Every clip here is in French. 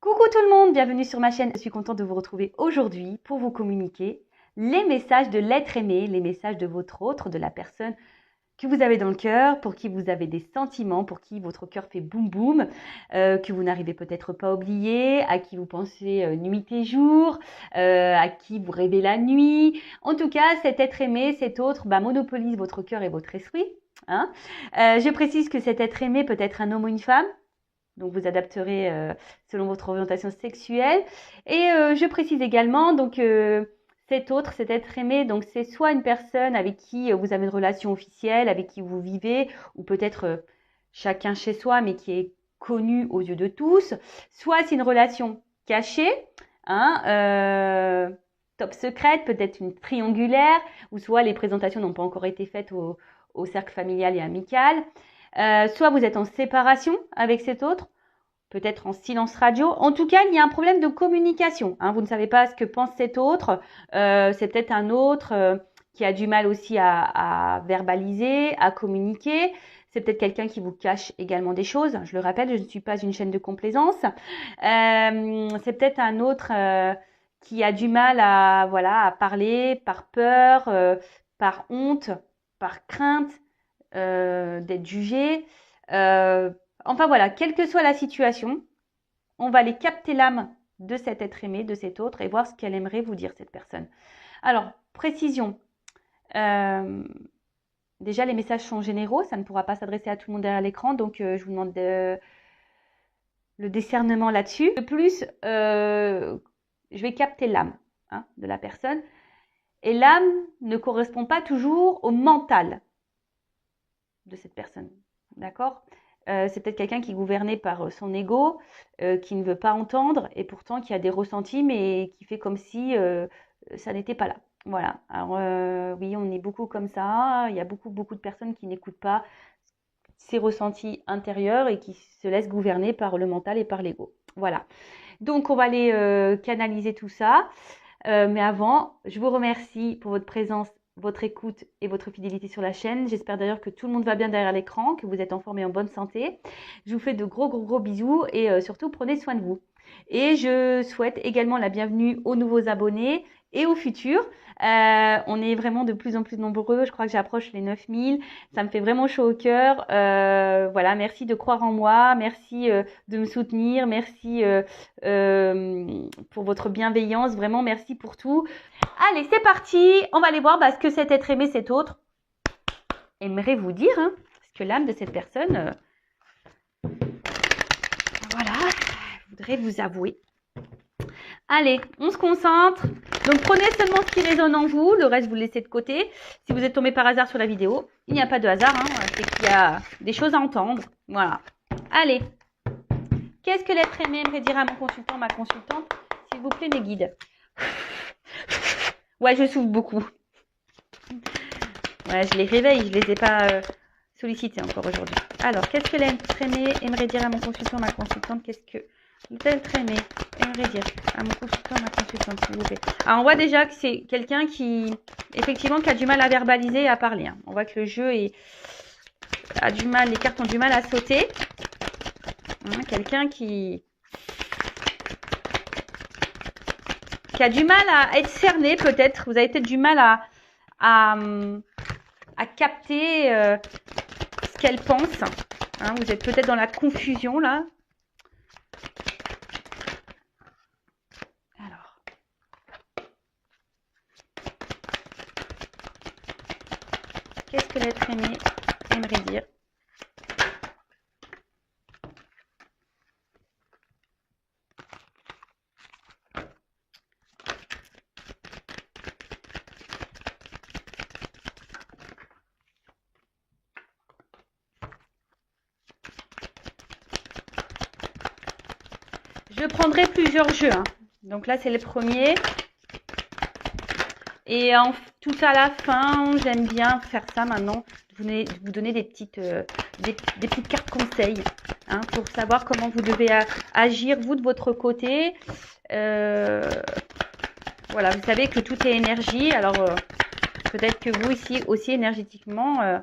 Coucou tout le monde, bienvenue sur ma chaîne. Je suis contente de vous retrouver aujourd'hui pour vous communiquer les messages de l'être aimé, les messages de votre autre, de la personne que vous avez dans le cœur, pour qui vous avez des sentiments, pour qui votre cœur fait boum boum, que vous n'arrivez peut-être pas à oublier, à qui vous pensez nuit et jour, à qui vous rêvez la nuit. En tout cas, cet être aimé, cet autre, monopolise votre cœur et votre esprit. Hein. Je précise que cet être aimé peut être un homme ou une femme. Donc, vous adapterez selon votre orientation sexuelle. Et je précise également, donc, cet être aimé, donc c'est soit une personne avec qui vous avez une relation officielle, avec qui vous vivez, ou peut-être chacun chez soi, mais qui est connu aux yeux de tous. Soit c'est une relation cachée, top secrète, peut-être une triangulaire, ou soit les présentations n'ont pas encore été faites au cercle familial et amical. Soit vous êtes en séparation avec cet autre, peut-être en silence radio. En tout cas, il y a un problème de communication. Vous ne savez pas ce que pense cet autre. C'est peut-être un autre qui a du mal aussi à verbaliser, à communiquer. C'est peut-être quelqu'un qui vous cache également des choses. Je le rappelle, je ne suis pas une chaîne de complaisance. C'est peut-être un autre qui a du mal à parler par peur, par honte, par crainte d'être jugé. Enfin voilà, quelle que soit la situation, on va aller capter l'âme de cet être aimé, de cet autre, et voir ce qu'elle aimerait vous dire, cette personne. Alors, précision. Déjà, les messages sont généraux, ça ne pourra pas s'adresser à tout le monde derrière l'écran, donc je vous demande le discernement là-dessus. De plus, je vais capter l'âme de la personne, et l'âme ne correspond pas toujours au mental de cette personne, d'accord ? C'est peut-être quelqu'un qui est gouverné par son ego, qui ne veut pas entendre et pourtant qui a des ressentis mais qui fait comme si ça n'était pas là. Voilà. Alors oui, on est beaucoup comme ça. Il y a beaucoup de personnes qui n'écoutent pas ces ressentis intérieurs et qui se laissent gouverner par le mental et par l'ego. Voilà. Donc on va aller canaliser tout ça. Mais avant, je vous remercie pour votre présence, votre écoute et votre fidélité sur la chaîne. J'espère d'ailleurs que tout le monde va bien derrière l'écran, que vous êtes en forme et en bonne santé. Je vous fais de gros bisous et surtout prenez soin de vous. Et je souhaite également la bienvenue aux nouveaux abonnés et aux futurs. On est vraiment de plus en plus nombreux. Je crois que j'approche les 9000. Ça me fait vraiment chaud au cœur. Voilà, merci de croire en moi. Merci de me soutenir. Merci pour votre bienveillance. Vraiment, merci pour tout. Allez, c'est parti. On va aller voir ce que cet être aimé, cet autre, aimerait vous dire. Parce que l'âme de cette personne, voilà, voudrait vous avouer. Allez, on se concentre. Donc, prenez seulement ce qui résonne en vous. Le reste, vous le laissez de côté. Si vous êtes tombé par hasard sur la vidéo, il n'y a pas de hasard. C'est qu'il y a des choses à entendre. Voilà. Allez. Qu'est-ce que l'être aimé aimerait dire à mon consultant, ma consultante? S'il vous plaît, mes guides. Ouais, je souffle beaucoup. Ouais, je les réveille. Je les ai pas sollicités encore aujourd'hui. Alors, qu'est-ce que l'être aimé aimerait dire à mon consultant, ma consultante? Qu'est-ce que l'être aimé aimerait dire à mon consultant, ma consultante, s'il vous plaît? Alors, on voit déjà que c'est quelqu'un qui, effectivement, qui a du mal à verbaliser et à parler. On voit que le jeu a du mal, les cartes ont du mal à sauter. Quelqu'un qui a du mal à être cerné, peut-être. Vous avez peut-être du mal à capter ce qu'elle pense. Vous êtes peut-être dans la confusion, là. Alors. Qu'est-ce que l'être aimé aimerait dire? Je prendrai plusieurs jeux. Donc là, c'est le premier. Et tout à la fin, j'aime bien faire ça maintenant. Vous donner des petites cartes conseils pour savoir comment vous devez agir, vous, de votre côté. Voilà, vous savez que tout est énergie. Alors, peut-être que vous, ici, aussi énergétiquement,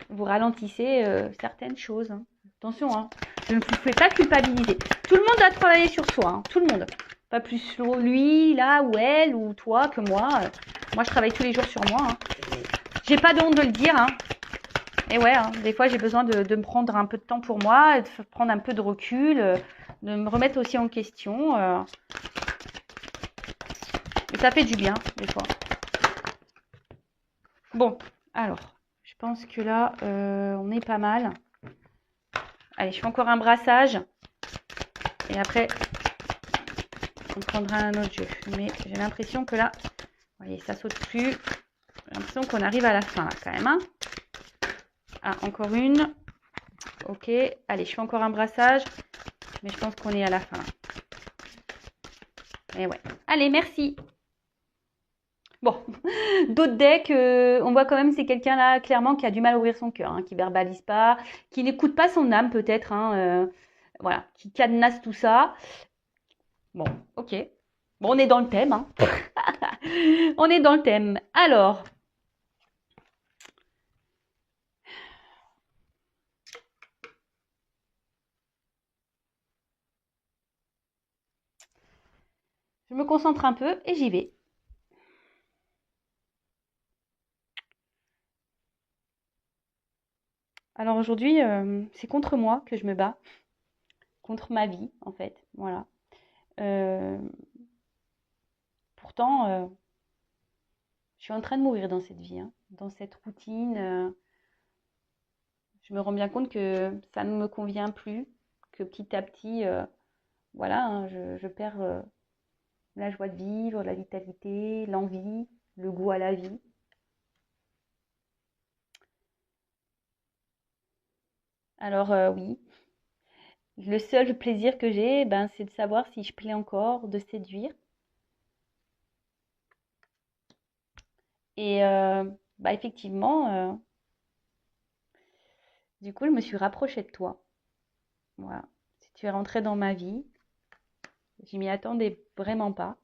vous ralentissez certaines choses. Attention, Je ne vous fais pas culpabiliser. Tout le monde a travaillé sur soi, hein, tout le monde. Pas plus lui, là, ou elle, ou toi que moi. Moi, je travaille tous les jours sur moi. Hein. J'ai pas de honte de le dire. Hein. Et ouais, hein, des fois, j'ai besoin de me prendre un peu de temps pour moi, de prendre un peu de recul, de me remettre aussi en question. Et ça fait du bien, des fois. Bon, alors, je pense que là, on est pas mal. Allez, je fais encore un brassage. Et après, on prendra un autre jeu. Mais j'ai l'impression que là, vous voyez, ça saute plus. J'ai l'impression qu'on arrive à la fin, là, quand même. Hein. Ah, encore une. Ok. Allez, je fais encore un brassage. Mais je pense qu'on est à la fin. Et ouais. Allez, merci. Bon, d'autres decks, on voit quand même c'est quelqu'un là clairement qui a du mal à ouvrir son cœur, hein, qui verbalise pas, qui n'écoute pas son âme peut-être, hein, voilà, qui cadenasse tout ça. Bon, ok. Bon, on est dans le thème, hein. On est dans le thème. Alors, je me concentre un peu et j'y vais. Alors aujourd'hui, c'est contre moi que je me bats, contre ma vie en fait, voilà. Euh, pourtant, je suis en train de mourir dans cette vie, hein, dans cette routine. Je me rends bien compte que ça ne me convient plus, que petit à petit, voilà, hein, je perds la joie de vivre, la vitalité, l'envie, le goût à la vie. Alors oui, le seul plaisir que j'ai, ben, c'est de savoir si je plais encore, de séduire. Et bah, effectivement, du coup, je me suis rapprochée de toi. Voilà. Si tu es rentré dans ma vie, je m'y attendais vraiment pas.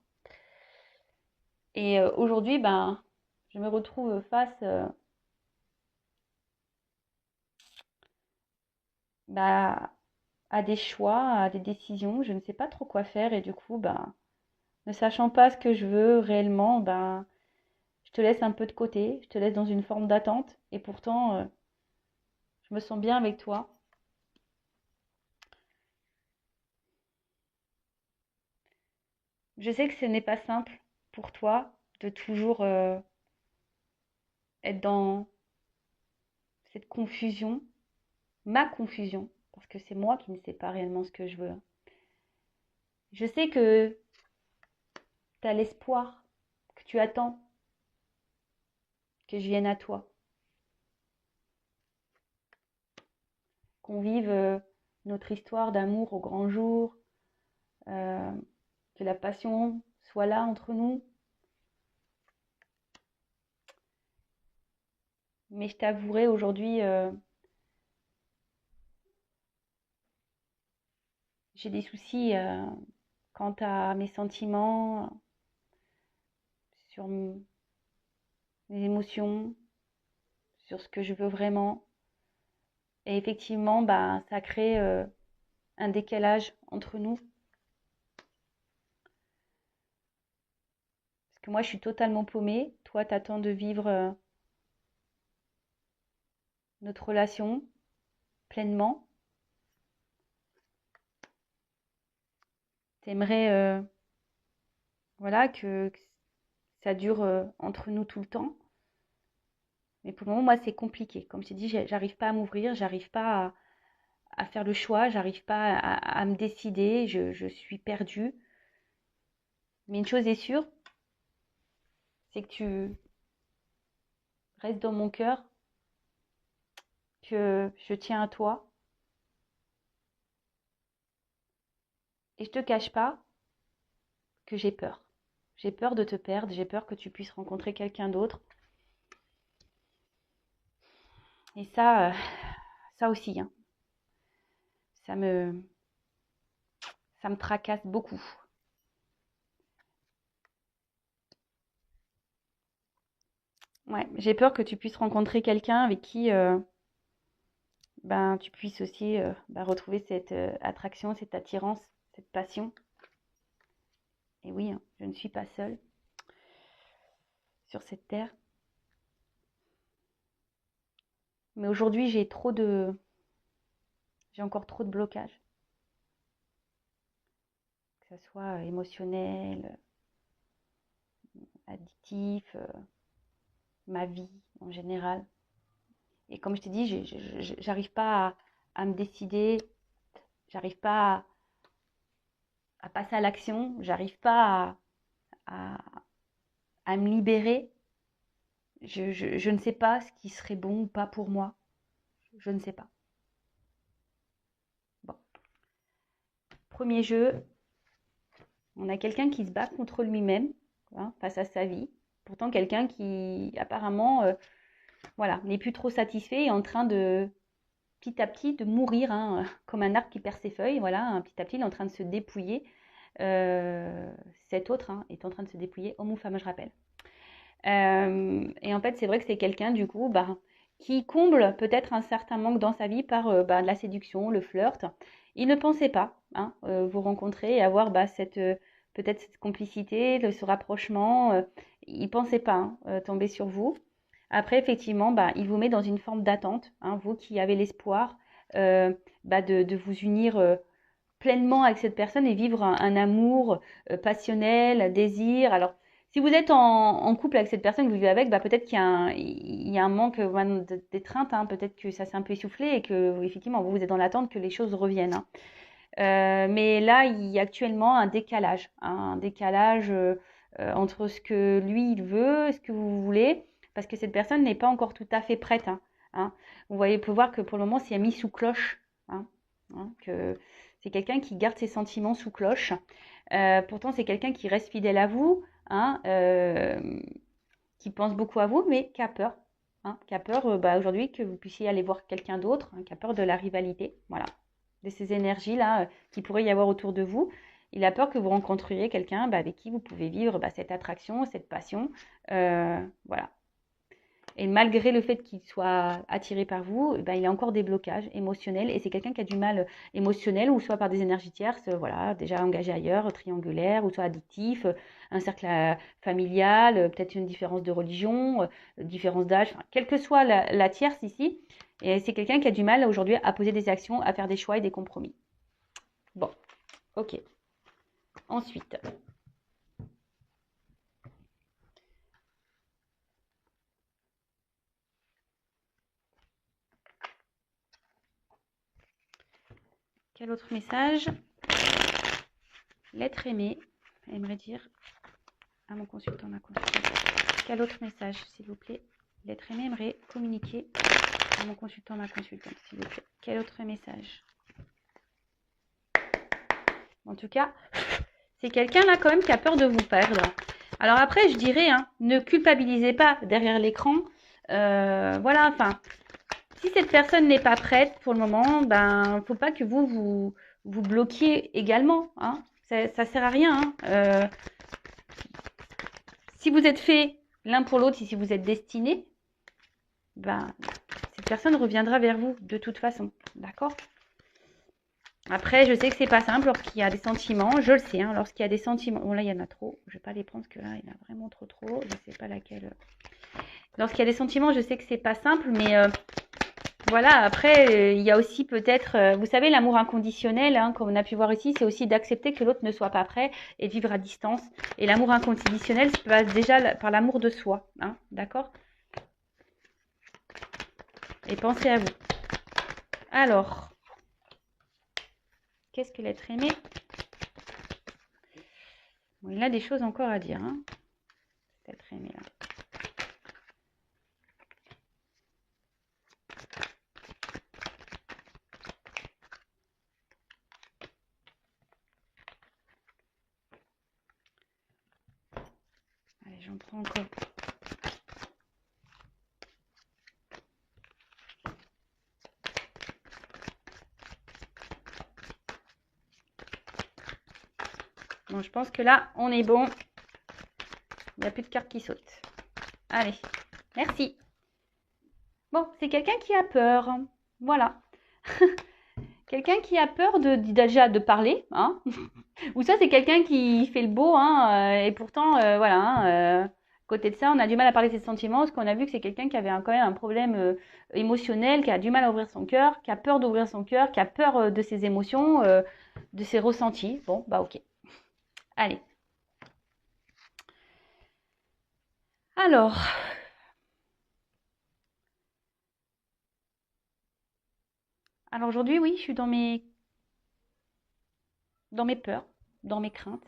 Et aujourd'hui, ben, je me retrouve face bah, à des choix, à des décisions. Je ne sais pas trop quoi faire et du coup, ben, ne sachant pas ce que je veux réellement, ben, je te laisse un peu de côté, je te laisse dans une forme d'attente et pourtant, je me sens bien avec toi. Je sais que ce n'est pas simple pour toi de toujours être dans cette confusion, ma confusion, parce que c'est moi qui ne sais pas réellement ce que je veux. Je sais que tu as l'espoir, que tu attends que je vienne à toi, qu'on vive notre histoire d'amour au grand jour, euh, que la passion soit là entre nous. Mais je t'avouerai aujourd'hui, j'ai des soucis quant à mes sentiments, sur mes émotions, sur ce que je veux vraiment. Et effectivement, bah, ça crée un décalage entre nous. Parce que moi, je suis totalement paumée. Toi, t'attends de vivre notre relation pleinement. T'aimerais voilà, que ça dure entre nous tout le temps. Mais pour le moment, moi, c'est compliqué. Comme je t'ai dit, j'arrive pas à m'ouvrir, j'arrive pas à faire le choix, j'arrive pas à me décider, je suis perdue. Mais une chose est sûre, c'est que tu restes dans mon cœur, que je tiens à toi. Et je te cache pas que j'ai peur. J'ai peur de te perdre, j'ai peur que tu puisses rencontrer quelqu'un d'autre. Et ça aussi, hein, ça me, ça me tracasse beaucoup. Ouais, j'ai peur que tu puisses rencontrer quelqu'un avec qui ben, tu puisses aussi retrouver cette attraction, cette attirance, cette passion. Et oui, hein, je ne suis pas seule sur cette terre. Mais aujourd'hui, j'ai encore trop de blocages. Que ce soit émotionnel, addictif, ma vie en général. Et comme je t'ai dit, j'arrive pas à me décider, j'arrive pas à passer à l'action, j'arrive pas à, à me libérer. Je ne sais pas ce qui serait bon ou pas pour moi. Je ne sais pas. Bon. Premier jeu, on a quelqu'un qui se bat contre lui-même, hein, face à sa vie. Pourtant, quelqu'un qui apparemment voilà, n'est plus trop satisfait et est en train de, petit à petit, de mourir, hein, comme un arbre qui perd ses feuilles. Voilà, hein, petit à petit, il est en train de se dépouiller. Cet autre hein, est en train de se dépouiller, homme ou femme, je rappelle. Et en fait, c'est vrai que c'est quelqu'un, du coup, qui comble peut-être un certain manque dans sa vie par de la séduction, le flirt. Il ne pensait pas hein, vous rencontrer et avoir peut-être cette complicité, ce rapprochement. Il ne pensait pas tomber sur vous. Après, effectivement, il vous met dans une forme d'attente, hein, vous qui avez l'espoir de vous unir pleinement avec cette personne et vivre un amour passionnel, un désir. Alors, si vous êtes en couple avec cette personne que vous vivez avec, peut-être qu'il y a un manque d'étreinte, hein, peut-être que ça s'est un peu essoufflé et que effectivement vous êtes dans l'attente que les choses reviennent. Hein. Mais là, il y a actuellement un décalage, hein, un décalage entre ce que lui il veut, ce que vous voulez, parce que cette personne n'est pas encore tout à fait prête. Hein. Vous pouvez voir que pour le moment, c'est mis sous cloche. Hein, que c'est quelqu'un qui garde ses sentiments sous cloche. Pourtant, c'est quelqu'un qui reste fidèle à vous, hein, qui pense beaucoup à vous, mais qui a peur. Hein, qui a peur aujourd'hui que vous puissiez aller voir quelqu'un d'autre, hein, qui a peur de la rivalité, voilà, de ces énergies-là qui pourrait y avoir autour de vous. Il a peur que vous rencontriez quelqu'un avec qui vous pouvez vivre cette attraction, cette passion. Voilà. Et malgré le fait qu'il soit attiré par vous, il a encore des blocages émotionnels. Et c'est quelqu'un qui a du mal émotionnel, ou soit par des énergies tierces, voilà, déjà engagé ailleurs, triangulaire, ou soit addictif, un cercle familial, peut-être une différence de religion, différence d'âge, enfin, quelle que soit la tierce ici. Et c'est quelqu'un qui a du mal aujourd'hui à poser des actions, à faire des choix et des compromis. Bon, ok. Ensuite. Quel autre message? L'être aimé aimerait dire à mon consultant, ma consultante. Quel autre message, s'il vous plaît? L'être aimé aimerait communiquer à mon consultant, ma consultante, s'il vous plaît. Quel autre message? En tout cas, c'est quelqu'un là quand même qui a peur de vous perdre. Alors après, je dirais, hein, ne culpabilisez pas derrière l'écran. Voilà, enfin, si cette personne n'est pas prête pour le moment, faut pas que vous bloquiez également. Hein. Ça sert à rien. Hein. Si vous êtes fait l'un pour l'autre, si vous êtes destinés, cette personne reviendra vers vous de toute façon. D'accord? Après, je sais que c'est pas simple lorsqu'il y a des sentiments. Je le sais, hein, lorsqu'il y a des sentiments. Bon, là, il y en a trop. Je vais pas les prendre parce que là, il y en a vraiment trop. Je sais pas laquelle. Lorsqu'il y a des sentiments, je sais que c'est pas simple, mais voilà. Après, il y a aussi peut-être, vous savez, l'amour inconditionnel, hein, comme on a pu voir ici, c'est aussi d'accepter que l'autre ne soit pas prêt et de vivre à distance. Et l'amour inconditionnel se passe déjà par l'amour de soi. Hein, d'accord? Et pensez à vous. Alors, qu'est-ce que l'être aimé? Bon, il a des choses encore à dire. Hein, l'être aimé là. Allez, j'en prends encore. Bon, je pense que là, on est bon. Il n'y a plus de cartes qui sautent. Allez, merci. Bon, c'est quelqu'un qui a peur. Voilà. quelqu'un qui a peur déjà de parler, hein. Ou ça, c'est quelqu'un qui fait le beau, hein, et pourtant, voilà, hein, côté de ça, on a du mal à parler de ses sentiments, parce qu'on a vu que c'est quelqu'un qui avait quand même un problème émotionnel, qui a du mal à ouvrir son cœur, qui a peur d'ouvrir son cœur, qui a peur de ses émotions, de ses ressentis. Bon, bah ok. Allez. Alors, aujourd'hui, oui, je suis dans mes peurs, dans mes craintes.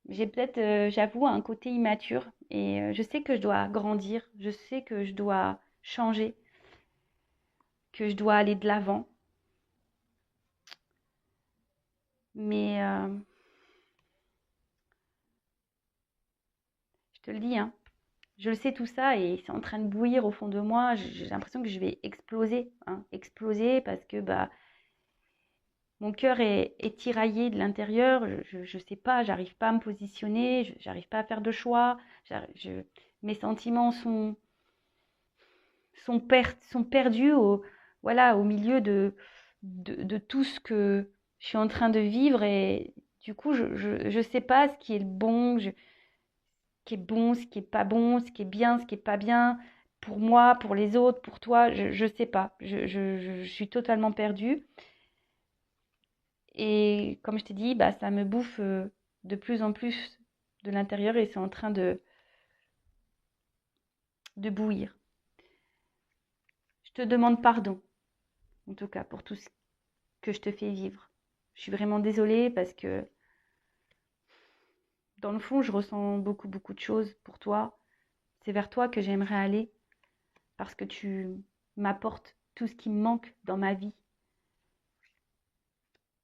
J'ai peut-être, j'avoue, un côté immature et je sais que je dois grandir, je sais que je dois changer, que je dois aller de l'avant. Mais je te le dis, hein, je le sais tout ça et c'est en train de bouillir au fond de moi. J'ai l'impression que je vais exploser, hein, exploser parce que bah mon cœur est tiraillé de l'intérieur. Je sais pas, j'arrive pas à me positionner, j'arrive pas à faire de choix. Mes sentiments sont perdus voilà, au milieu de tout ce que je suis en train de vivre et du coup, je sais pas ce qui est le bon, ce qui est bon, ce qui est pas bon, ce qui est bien, ce qui est pas bien pour moi, pour les autres, pour toi, je sais pas. Je suis totalement perdue et comme je t'ai dit, bah ça me bouffe de plus en plus de l'intérieur et c'est en train de bouillir. Je te demande pardon, en tout cas, pour tout ce que je te fais vivre. Je suis vraiment désolée parce que dans le fond, je ressens beaucoup, beaucoup de choses pour toi. C'est vers toi que j'aimerais aller parce que tu m'apportes tout ce qui me manque dans ma vie.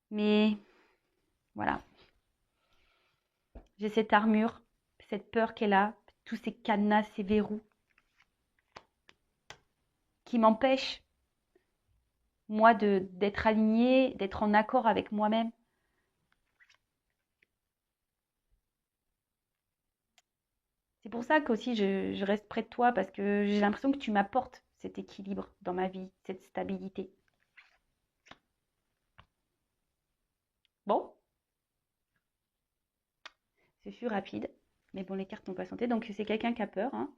Mais voilà, j'ai cette armure, cette peur qu'elle a, tous ces cadenas, ces verrous qui m'empêchent, moi, d'être alignée, d'être en accord avec moi-même. C'est pour ça qu'aussi je reste près de toi parce que j'ai l'impression que tu m'apportes cet équilibre dans ma vie, cette stabilité. Bon, ce fut rapide, mais bon, les cartes n'ont pas santé. Donc c'est quelqu'un qui a peur, hein,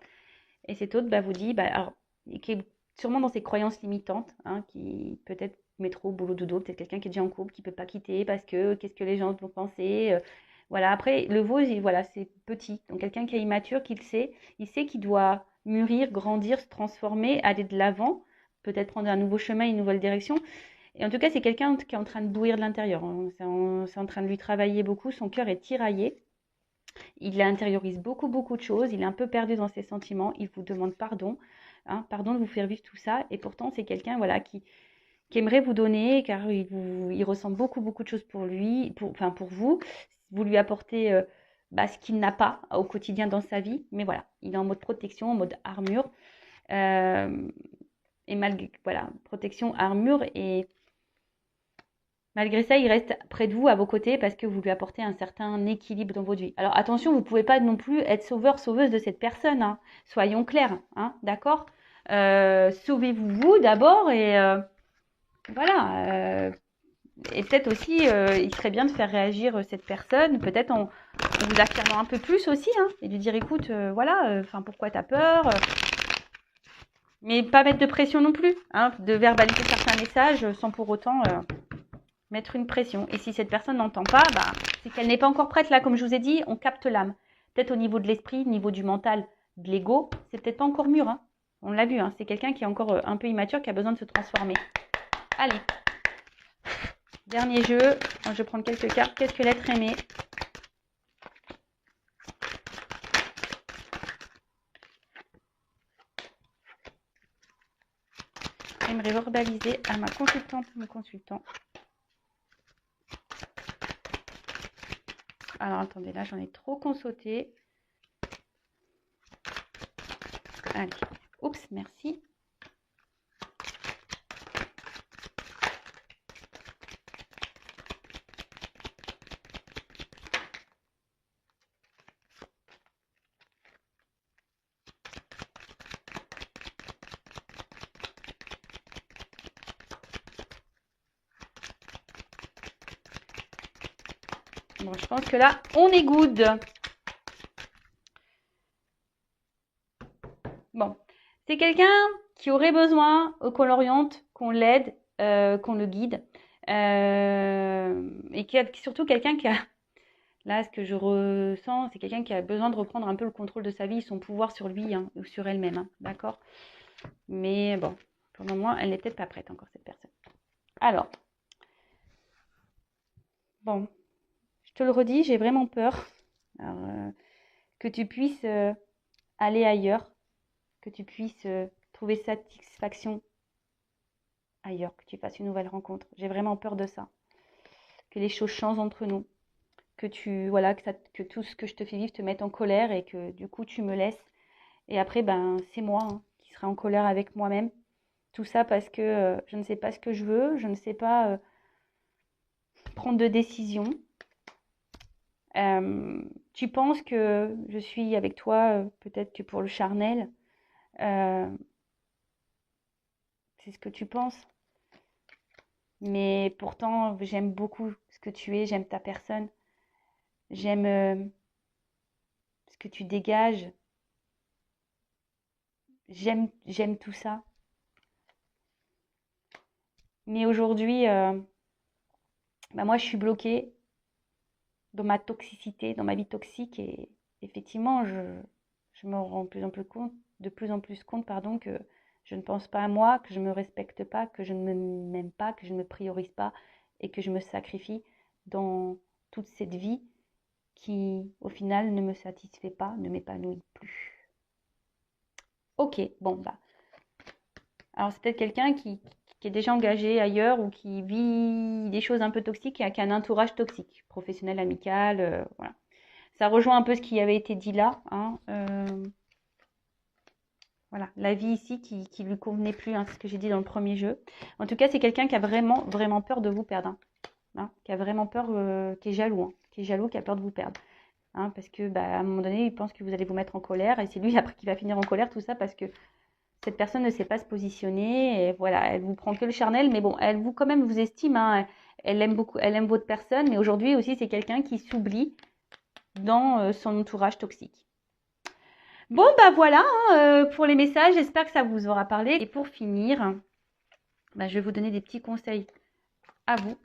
et cet autre bah, vous dit, bah, alors, qui est sûrement dans ses croyances limitantes, hein, qui peut-être métro, boulot, dodo, peut-être quelqu'un qui est déjà en couple, qui ne peut pas quitter parce que qu'est-ce que les gens vont penser. Voilà, après, le veau, voilà, c'est petit. Donc quelqu'un qui est immature, qui le sait, il sait qu'il doit mûrir, grandir, se transformer, aller de l'avant, peut-être prendre un nouveau chemin, une nouvelle direction. Et en tout cas, c'est quelqu'un qui est en train de bouillir de l'intérieur, hein. C'est en train de lui travailler beaucoup, son cœur est tiraillé. Il intériorise beaucoup, beaucoup de choses. Il est un peu perdu dans ses sentiments. Il vous demande pardon, hein, pardon de vous faire vivre tout ça. Et pourtant, c'est quelqu'un voilà, qui aimerait vous donner, car il ressent beaucoup, beaucoup de choses pour lui, pour vous. Vous lui apportez bah, ce qu'il n'a pas au quotidien dans sa vie. Mais voilà, il est en mode protection, en mode armure. Et malgré, voilà, protection, armure. Et malgré ça, il reste près de vous, à vos côtés, parce que vous lui apportez un certain équilibre dans votre vie. Alors attention, vous ne pouvez pas non plus être sauveur, sauveuse de cette personne, hein. Soyons clairs, hein, d'accord. Sauvez-vous vous d'abord et voilà. Et peut-être aussi, il serait bien de faire réagir cette personne, peut-être en vous affirmant un peu plus aussi, hein, et lui dire écoute, voilà, pourquoi t'as peur mais pas mettre de pression non plus, hein, de verbaliser certains messages sans pour autant mettre une pression. Et si cette personne n'entend pas, bah, c'est qu'elle n'est pas encore prête. Là, comme je vous ai dit, on capte l'âme. Peut-être au niveau de l'esprit, au niveau du mental, de l'ego, c'est peut-être pas encore mûr, hein. On l'a vu, hein, c'est quelqu'un qui est encore un peu immature, qui a besoin de se transformer. Allez, dernier jeu. Je vais prendre quelques cartes. Qu'est-ce que l'être aimé? J'aimerais verbaliser à ma consultante, mon consultant. Alors, attendez, là, j'en ai trop consauté. Allez. Oups, merci. Bon, je pense que là, on est good. Bon, c'est quelqu'un qui aurait besoin qu'on l'oriente, qu'on l'aide, qu'on le guide. Et surtout quelqu'un qui a, là, ce que je ressens, c'est quelqu'un qui a besoin de reprendre un peu le contrôle de sa vie, son pouvoir sur lui hein, ou sur elle-même. Hein, d'accord? Mais bon, pour le moment, elle n'est peut-être pas prête encore, cette personne. Alors, bon, je te le redis, j'ai vraiment peur que tu puisses aller ailleurs, que tu puisses trouver satisfaction ailleurs, que tu fasses une nouvelle rencontre. J'ai vraiment peur de ça. Que les choses changent entre nous. Que tout ce que je te fais vivre te mette en colère et que du coup tu me laisses. Et après, ben, c'est moi hein, qui serai en colère avec moi-même. Tout ça parce que je ne sais pas ce que je veux, je ne sais pas prendre de décision. Tu penses que je suis avec toi, peut-être que pour le charnel. C'est ce que tu penses. Mais pourtant, j'aime beaucoup ce que tu es, j'aime ta personne. J'aime ce que tu dégages. J'aime tout ça. Mais aujourd'hui, bah moi, je suis bloquée dans ma toxicité, dans ma vie toxique. Et effectivement, je me rends de plus en plus compte, pardon, que je ne pense pas à moi, que je ne me respecte pas, que je ne m'aime pas, que je ne me priorise pas et que je me sacrifie dans toute cette vie qui, au final, ne me satisfait pas, ne m'épanouit plus. Ok, bon, bah. Alors, c'est peut-être quelqu'un qui est déjà engagé ailleurs ou qui vit des choses un peu toxiques et qui a un entourage toxique, professionnel, amical, voilà. Ça rejoint un peu ce qui avait été dit là. Hein, voilà, la vie ici qui lui convenait plus, hein, c'est ce que j'ai dit dans le premier jeu. En tout cas, c'est quelqu'un qui a vraiment, vraiment peur de vous perdre. Hein, qui a vraiment peur, qui est jaloux, hein, qui a peur de vous perdre. Hein, parce que, bah, à un moment donné, il pense que vous allez vous mettre en colère et c'est lui après qui va finir en colère, tout ça parce que cette personne ne sait pas se positionner et voilà, elle vous prend que le charnel, mais bon, elle vous quand même vous estime, hein, elle aime beaucoup, elle aime votre personne, mais aujourd'hui aussi c'est quelqu'un qui s'oublie dans son entourage toxique. Bon bah voilà hein, pour les messages, j'espère que ça vous aura parlé. Et pour finir, bah, je vais vous donner des petits conseils à vous.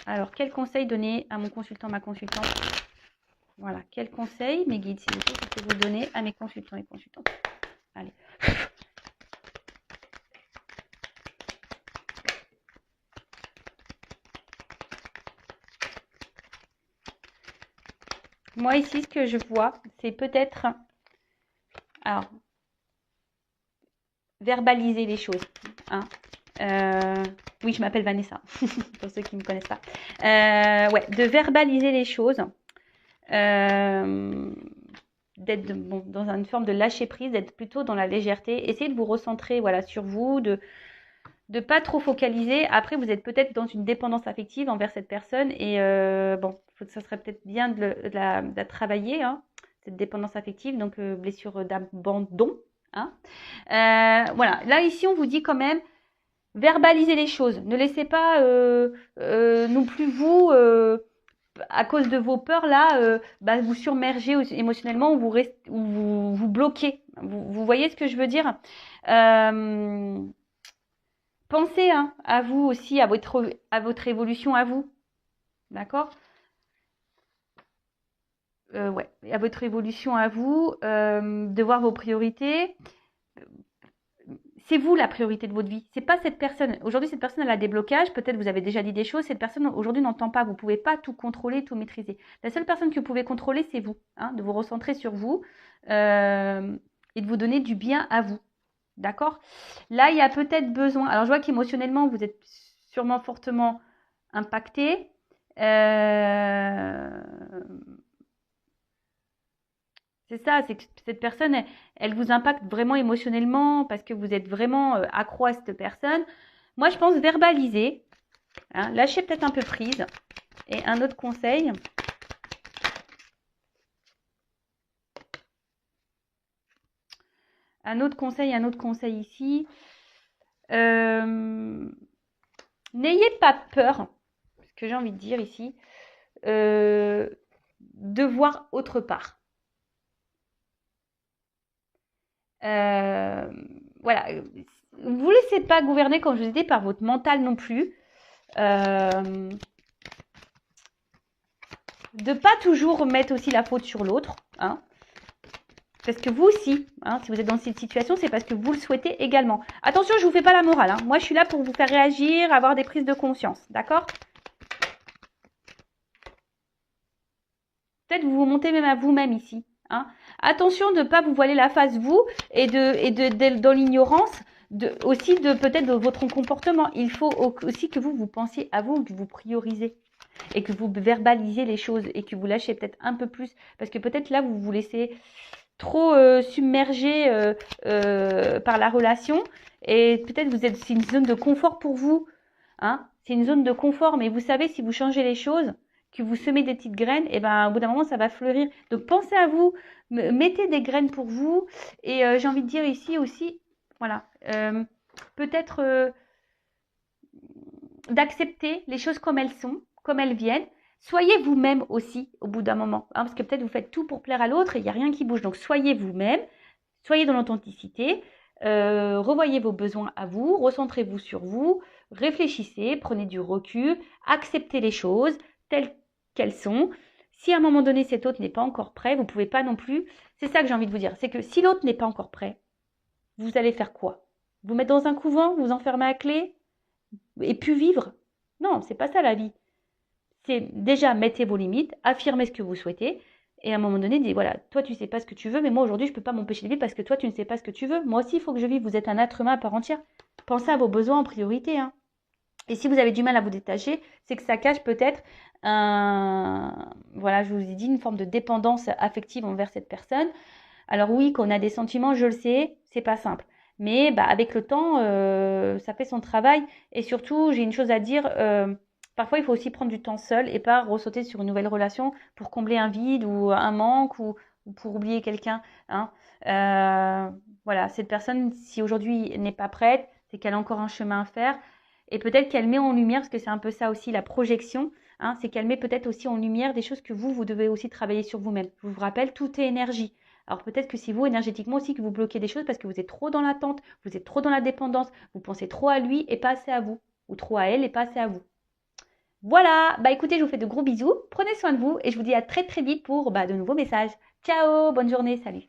Alors quel conseil donner à mon consultant, ma consultante? Voilà, quel conseil, mes guides, s'il vous plaît, je peux vous donner à mes consultants et consultantes? Allez. Moi ici, ce que je vois, c'est peut-être, alors, verbaliser les choses. Hein. Oui, je m'appelle Vanessa, pour ceux qui ne me connaissent pas. Ouais, de verbaliser les choses, d'être bon, dans une forme de lâcher prise, d'être plutôt dans la légèreté. Essayez de vous recentrer voilà, sur vous, de pas trop focaliser. Après, vous êtes peut-être dans une dépendance affective envers cette personne et bon, ça serait peut-être bien de la travailler, hein, cette dépendance affective, donc blessure d'abandon. Hein. Voilà, là ici on vous dit quand même verbaliser les choses. Ne laissez pas non plus vous, à cause de vos peurs là, bah, vous surmerger émotionnellement ou vous bloquer. Vous voyez ce que je veux dire? Pensez hein, à vous aussi, à votre évolution à vous. D'accord? Ouais, à votre évolution à vous, de voir vos priorités. C'est vous la priorité de votre vie. C'est pas cette personne. Aujourd'hui, cette personne, elle a des blocages. Peut-être vous avez déjà dit des choses. Cette personne, aujourd'hui, n'entend pas. Vous ne pouvez pas tout contrôler, tout maîtriser. La seule personne que vous pouvez contrôler, c'est vous. Hein, de vous recentrer sur vous et de vous donner du bien à vous. D'accord? Là, il y a peut-être besoin. Alors, je vois qu'émotionnellement, vous êtes sûrement fortement impacté. C'est ça, c'est que cette personne, elle vous impacte vraiment émotionnellement parce que vous êtes vraiment accro à cette personne. Moi, je pense verbaliser, hein, lâcher peut-être un peu prise. Et un autre conseil, ici, n'ayez pas peur, ce que j'ai envie de dire ici, de voir autre part. Voilà. Vous ne laissez pas gouverner, comme je vous ai dit, par votre mental non plus. De pas toujours mettre aussi la faute sur l'autre. Hein. Parce que vous aussi, hein, si vous êtes dans cette situation, c'est parce que vous le souhaitez également. Attention, je ne vous fais pas la morale. Hein. Moi, je suis là pour vous faire réagir, avoir des prises de conscience. D'accord? Peut-être vous vous montez même à vous-même ici. Hein. Attention de ne pas vous voiler la face, vous, et dans l'ignorance, aussi de peut-être de votre comportement. Il faut aussi que vous pensiez à vous, que vous priorisez. Et que vous verbalisiez les choses et que vous lâchez peut-être un peu plus. Parce que peut-être là, vous vous laissez trop submergé par la relation et peut-être c'est une zone de confort pour vous. Hein, c'est une zone de confort, mais vous savez, si vous changez les choses, que vous semez des petites graines, et ben au bout d'un moment, ça va fleurir. Donc pensez à vous, mettez des graines pour vous. Et j'ai envie de dire ici aussi, voilà, peut-être d'accepter les choses comme elles sont, comme elles viennent. Soyez vous-même aussi au bout d'un moment, hein, parce que peut-être vous faites tout pour plaire à l'autre et il n'y a rien qui bouge. Donc soyez vous-même, soyez dans l'authenticité, revoyez vos besoins à vous, recentrez-vous sur vous, réfléchissez, prenez du recul, acceptez les choses telles qu'elles sont. Si à un moment donné cet autre n'est pas encore prêt, vous ne pouvez pas non plus. C'est ça que j'ai envie de vous dire, c'est que si l'autre n'est pas encore prêt, vous allez faire quoi? Vous mettre dans un couvent, vous enfermer à clé et puis vivre? Non, c'est pas ça la vie. C'est déjà mettez vos limites, affirmez ce que vous souhaitez et à un moment donné, dites voilà, toi tu sais pas ce que tu veux, mais moi aujourd'hui je peux pas m'empêcher de vivre parce que toi tu ne sais pas ce que tu veux. Moi aussi il faut que je vive, vous êtes un être humain à part entière. Pensez à vos besoins en priorité. Hein. Et si vous avez du mal à vous détacher, c'est que ça cache peut-être voilà, je vous ai dit, une forme de dépendance affective envers cette personne. Alors oui, qu'on a des sentiments, je le sais, c'est pas simple. Mais bah, avec le temps, ça fait son travail. Et surtout, j'ai une chose à dire, parfois il faut aussi prendre du temps seul et pas ressauter sur une nouvelle relation pour combler un vide ou un manque ou pour oublier quelqu'un. Hein. Voilà, cette personne, si aujourd'hui n'est pas prête, c'est qu'elle a encore un chemin à faire. Et peut-être qu'elle met en lumière, parce que c'est un peu ça aussi la projection, hein, c'est qu'elle met peut-être aussi en lumière des choses que vous devez aussi travailler sur vous-même. Je vous rappelle, tout est énergie. Alors peut-être que c'est vous énergétiquement aussi que vous bloquez des choses parce que vous êtes trop dans l'attente, vous êtes trop dans la dépendance, vous pensez trop à lui et pas assez à vous, ou trop à elle et pas assez à vous. Voilà, bah écoutez, je vous fais de gros bisous, prenez soin de vous et je vous dis à très très vite pour de nouveaux messages. Ciao, bonne journée, salut.